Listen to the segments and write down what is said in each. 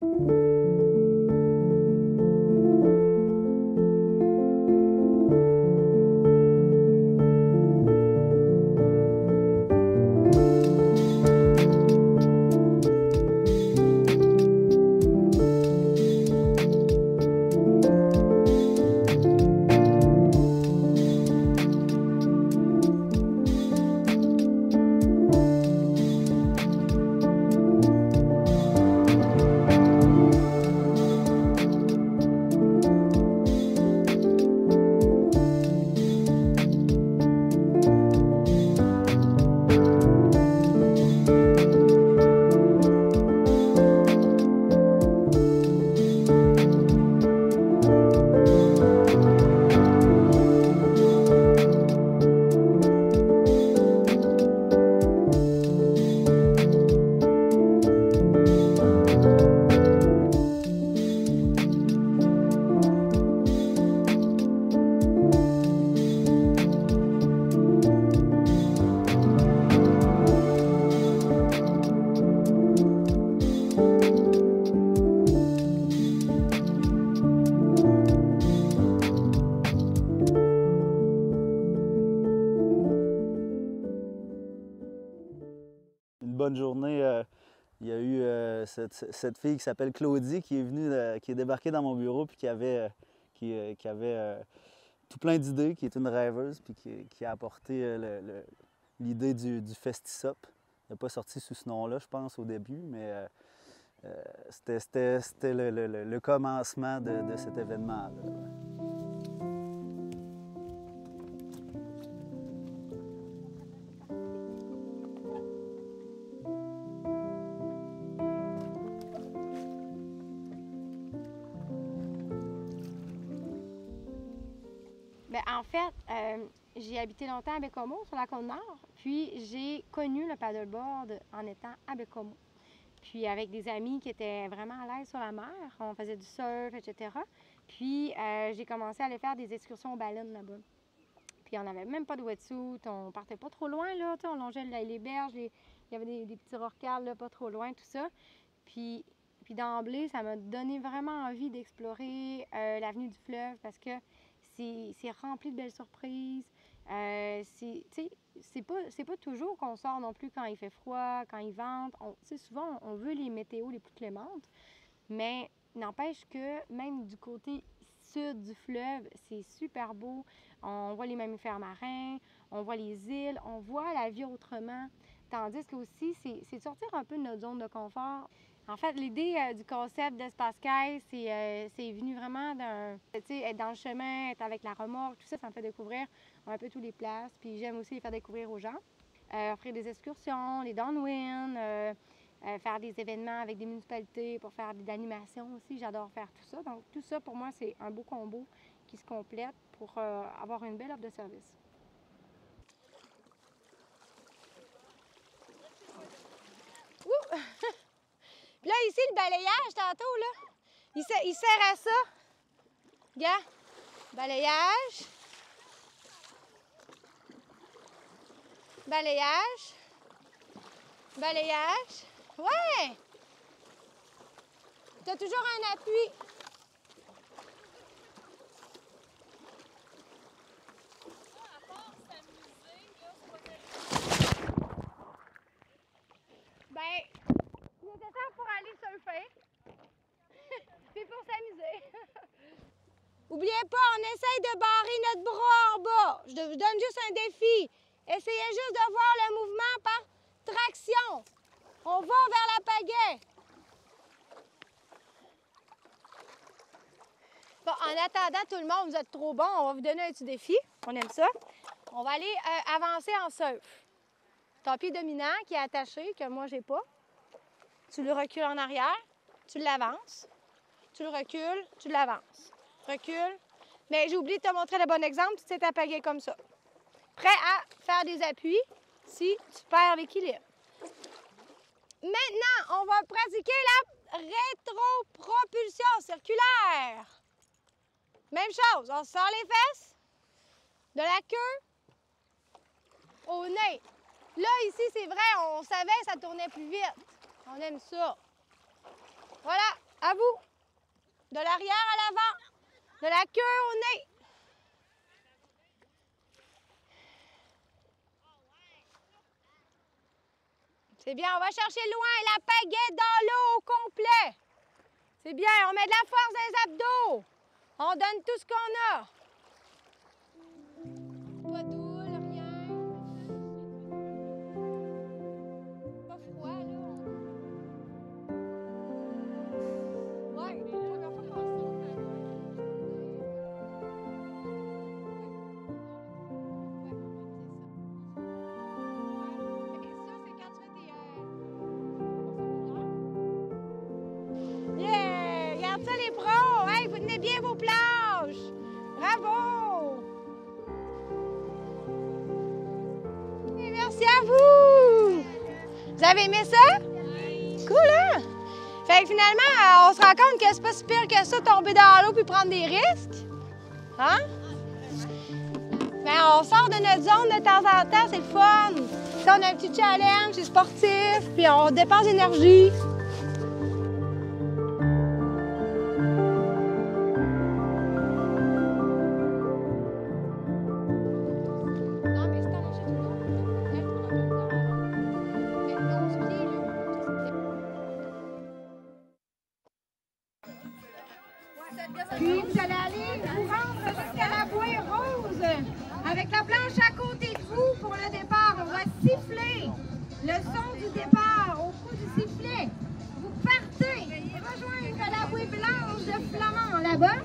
Bonne journée. Il y a eu cette fille qui s'appelle Claudie qui est venue, qui est débarquée dans mon bureau puis qui avait tout plein d'idées, qui est une rêveuse puis qui a apporté l'idée du Festisop. Il n'a pas sorti sous ce nom-là, je pense, au début, mais c'était le commencement de cet événement-là. Bien, en fait, j'ai habité longtemps à Baie-Comeau, sur la Côte-Nord, puis j'ai connu le paddleboard en étant à Baie-Comeau. Puis avec des amis qui étaient vraiment à l'aise sur la mer, on faisait du surf, etc. Puis j'ai commencé à aller faire des excursions aux baleines là-bas. Puis on n'avait même pas de wetsuit, on partait pas trop loin, là, on longeait les berges, il y avait des petits rorquals, là, pas trop loin, tout ça. Puis d'emblée, ça m'a donné vraiment envie d'explorer l'avenue du fleuve parce que c'est rempli de belles surprises. C'est pas toujours qu'on sort non plus quand il fait froid, quand il vente. Souvent, on veut les météos les plus clémentes, mais n'empêche que même du côté sud du fleuve, c'est super beau. On voit les mammifères marins, on voit les îles, on voit la vie autrement. Tandis que aussi, c'est de sortir un peu de notre zone de confort. En fait, l'idée du concept d'Espace Sky, c'est venu vraiment être dans le chemin, être avec la remorque, tout ça, ça me fait découvrir un peu toutes les places. Puis j'aime aussi les faire découvrir aux gens. Offrir des excursions, les downwind, faire des événements avec des municipalités pour faire de l'animation aussi. J'adore faire tout ça. Donc tout ça, pour moi, c'est un beau combo qui se complète pour avoir une belle offre de service. Ouh! Puis là, ici, le balayage, tantôt, là, il sert à ça. Regarde, balayage. Balayage. Balayage. Ouais! T'as toujours un appui. Ben, nécessaire pour aller surfer. Puis pour s'amuser. Oubliez pas, on essaye de barrer notre bras en bas. Je vous donne juste un défi. Essayez juste de voir le mouvement par traction. On va vers la pagaie. Bon, en attendant tout le monde, vous êtes trop bon, on va vous donner un petit défi. On aime ça. On va aller avancer en surf. Ton pied dominant qui est attaché, que moi j'ai pas. Tu le recules en arrière, tu l'avances. Tu le recules, tu l'avances. Recule. Mais j'ai oublié de te montrer le bon exemple, tu t'es appagué comme ça. Prêt à faire des appuis si tu perds l'équilibre. Maintenant, on va pratiquer la rétropropulsion circulaire. Même chose, on sort les fesses, de la queue au nez. Là, ici, c'est vrai, on savait que ça tournait plus vite. On aime ça. Voilà. À vous. De l'arrière à l'avant. De la queue au nez. C'est bien, on va chercher loin la pagaie dans l'eau au complet. C'est bien, on met de la force dans les abdos. On donne tout ce qu'on a. Pas doule, rien. Pas froid, là. Ouais, première fois qu'on yeah! Regarde ça, les pros! Hey, vous tenez bien vos planches! Bravo! Et merci à vous! Vous avez aimé ça? Cool, hein? Fait que finalement, on se rend compte que c'est pas si pire que ça, tomber dans l'eau puis prendre des risques. Hein? Ben, on sort de notre zone de temps en temps, c'est le fun. Ça, on a un petit challenge, c'est sportif, puis on dépense d'énergie. Puis vous allez aller vous rendre jusqu'à la bouée rose avec la planche à côté de vous pour le départ. On va siffler le son du départ au coup du sifflet. Vous partez et rejoindre la bouée blanche de Flamand là-bas.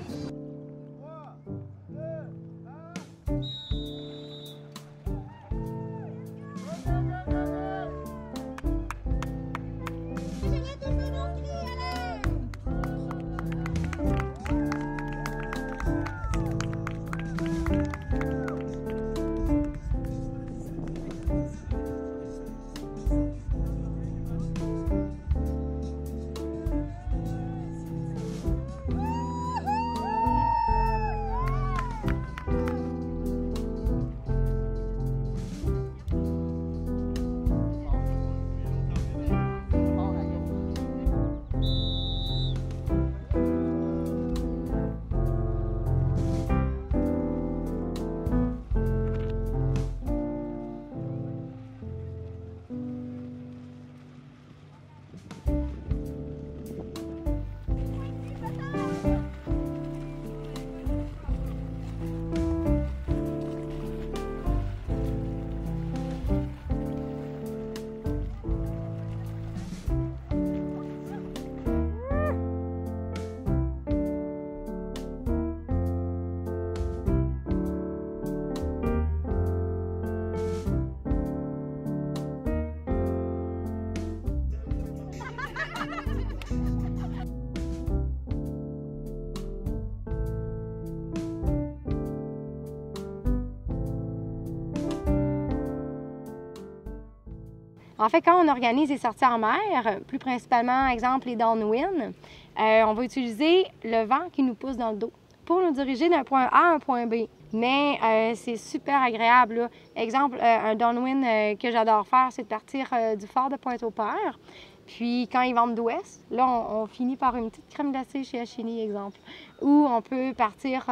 En fait, quand on organise des sorties en mer, plus principalement, exemple, les downwind, on va utiliser le vent qui nous pousse dans le dos pour nous diriger d'un point A à un point B. Mais c'est super agréable, là. Exemple, un downwind que j'adore faire, c'est de partir du fort de Pointe-au-Père. Puis quand il vente d'ouest, là, on finit par une petite crème glacée chez Achini, exemple. Ou on peut partir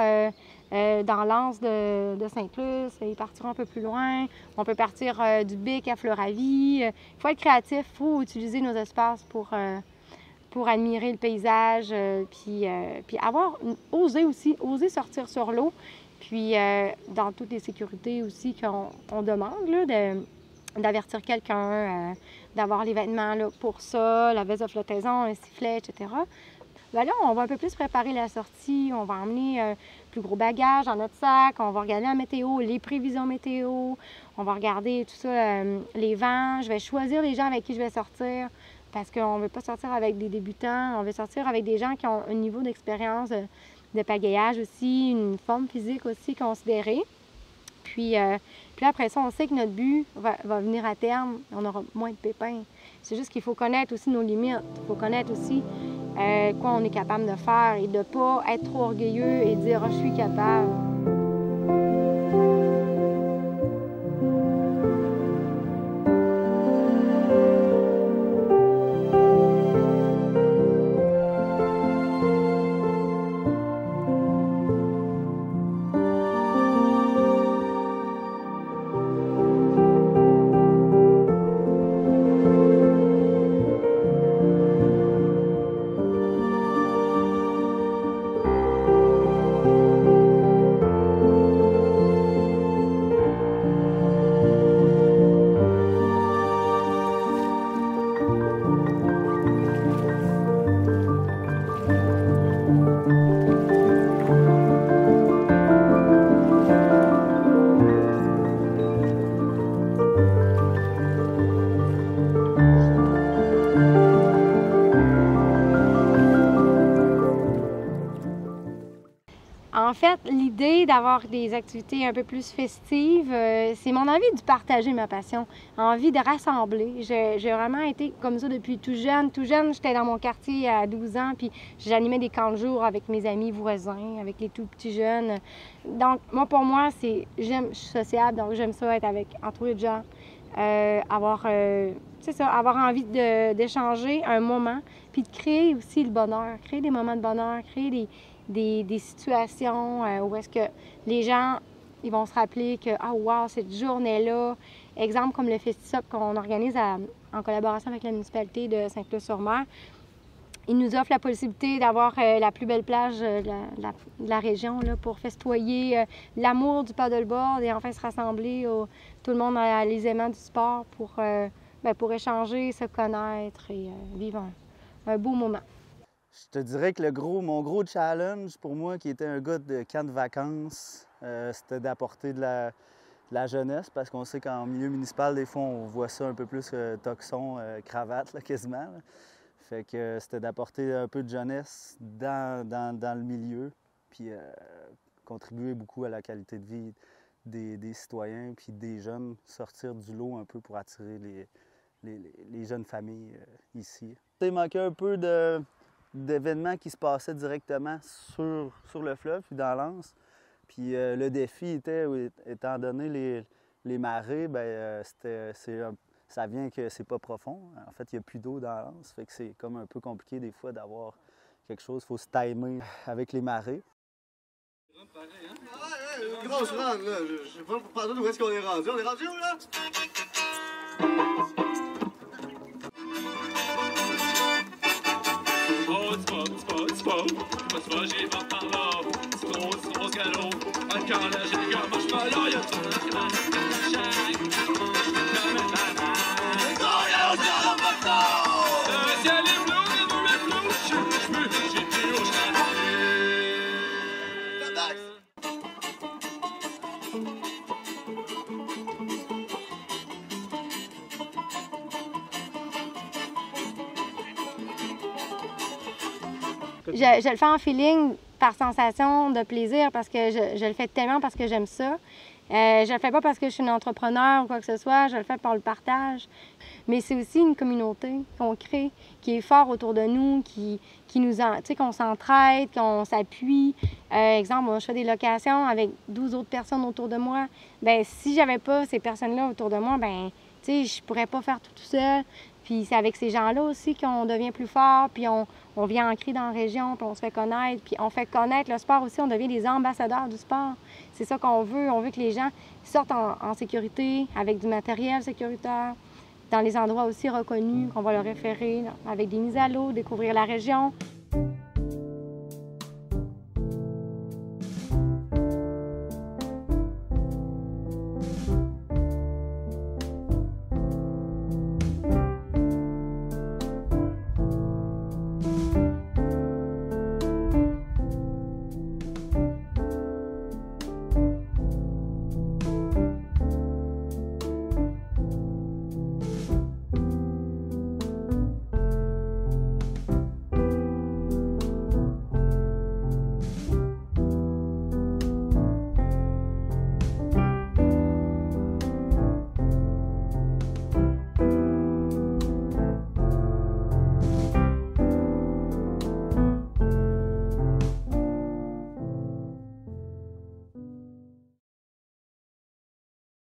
dans l'anse de Sainte-Luce et partir un peu plus loin. On peut partir du Bic à Floravie. Il faut être créatif, il faut utiliser nos espaces pour admirer le paysage, puis oser sortir sur l'eau. Puis dans toutes les sécurités aussi qu'on demande, là, d'avertir quelqu'un, d'avoir les vêtements là, pour ça, la veste de flottaison, le sifflet, etc. Bien là, on va un peu plus préparer la sortie. On va emmener plus gros bagages dans notre sac. On va regarder la météo, les prévisions météo. On va regarder tout ça, les vents. Je vais choisir les gens avec qui je vais sortir parce qu'on ne veut pas sortir avec des débutants. On veut sortir avec des gens qui ont un niveau d'expérience de pagayage aussi, une forme physique aussi considérée. Puis après ça, on sait que notre but va venir à terme, on aura moins de pépins. C'est juste qu'il faut connaître aussi nos limites. Il faut connaître aussi quoi on est capable de faire et de ne pas être trop orgueilleux et dire « je suis capable ». fait, l'idée d'avoir des activités un peu plus festives, c'est mon envie de partager ma passion, envie de rassembler. J'ai vraiment été comme ça depuis tout jeune. Tout jeune, j'étais dans mon quartier à 12 ans, puis j'animais des camps de jour avec mes amis voisins, avec les tout petits jeunes. Donc, moi, pour moi, je suis sociable, donc j'aime ça être entourée de gens, avoir envie d'échanger un moment, puis de créer aussi le bonheur, créer des moments de bonheur, créer des situations où est-ce que les gens ils vont se rappeler que ah wow, cette journée-là, exemple comme le Festisop qu'on organise en collaboration avec la municipalité de Saint-Claude-sur-Mer, il nous offre la possibilité d'avoir la plus belle plage de la région là, pour festoyer l'amour du paddleboard et enfin se rassembler tout le monde à les aimants du sport pour échanger, se connaître et vivre un beau moment. Je te dirais que mon gros challenge pour moi, qui était un gars de camp de vacances, c'était d'apporter de la jeunesse, parce qu'on sait qu'en milieu municipal, des fois, on voit ça un peu plus toxon, cravate, là, quasiment. Là. Fait que c'était d'apporter un peu de jeunesse dans le milieu, puis contribuer beaucoup à la qualité de vie des citoyens, puis des jeunes, sortir du lot un peu pour attirer les jeunes familles ici. Il manquait un peu d'événements qui se passaient directement sur le fleuve, puis dans l'Anse. Puis le défi était, étant donné les marées, ça vient que c'est pas profond. En fait, il n'y a plus d'eau dans l'Anse, fait que c'est comme un peu compliqué des fois d'avoir quelque chose. Il faut se timer avec les marées. Pareil, hein? Ouais, une grosse rande, là. Je sais pas pour parler d'où est-ce qu'on est rendu. On est rendu où, là? J'ai pas par là. C'est gros galop. Un carrelage, les gars, marche pas là. Y'a tout le monde qui le ciel est bleu, le monde est bleu. J'ai plus au Je le fais en feeling, par sensation de plaisir, parce que je le fais tellement parce que j'aime ça. Je le fais pas parce que je suis une entrepreneur ou quoi que ce soit, je le fais pour le partage. Mais c'est aussi une communauté qu'on crée, qui est fort autour de nous, qu'on s'entraide, qu'on s'appuie. Exemple, moi, je fais des locations avec 12 autres personnes autour de moi. Bien, si j'avais pas ces personnes-là autour de moi, bien, je pourrais pas faire tout seul. Puis c'est avec ces gens-là aussi qu'on devient plus fort, puis on vient ancrer dans la région, puis on se fait connaître, puis on fait connaître le sport aussi, on devient des ambassadeurs du sport. C'est ça qu'on veut. On veut que les gens sortent en sécurité, avec du matériel sécuritaire, dans les endroits aussi reconnus qu'on va leur référer, avec des mises à l'eau, découvrir la région.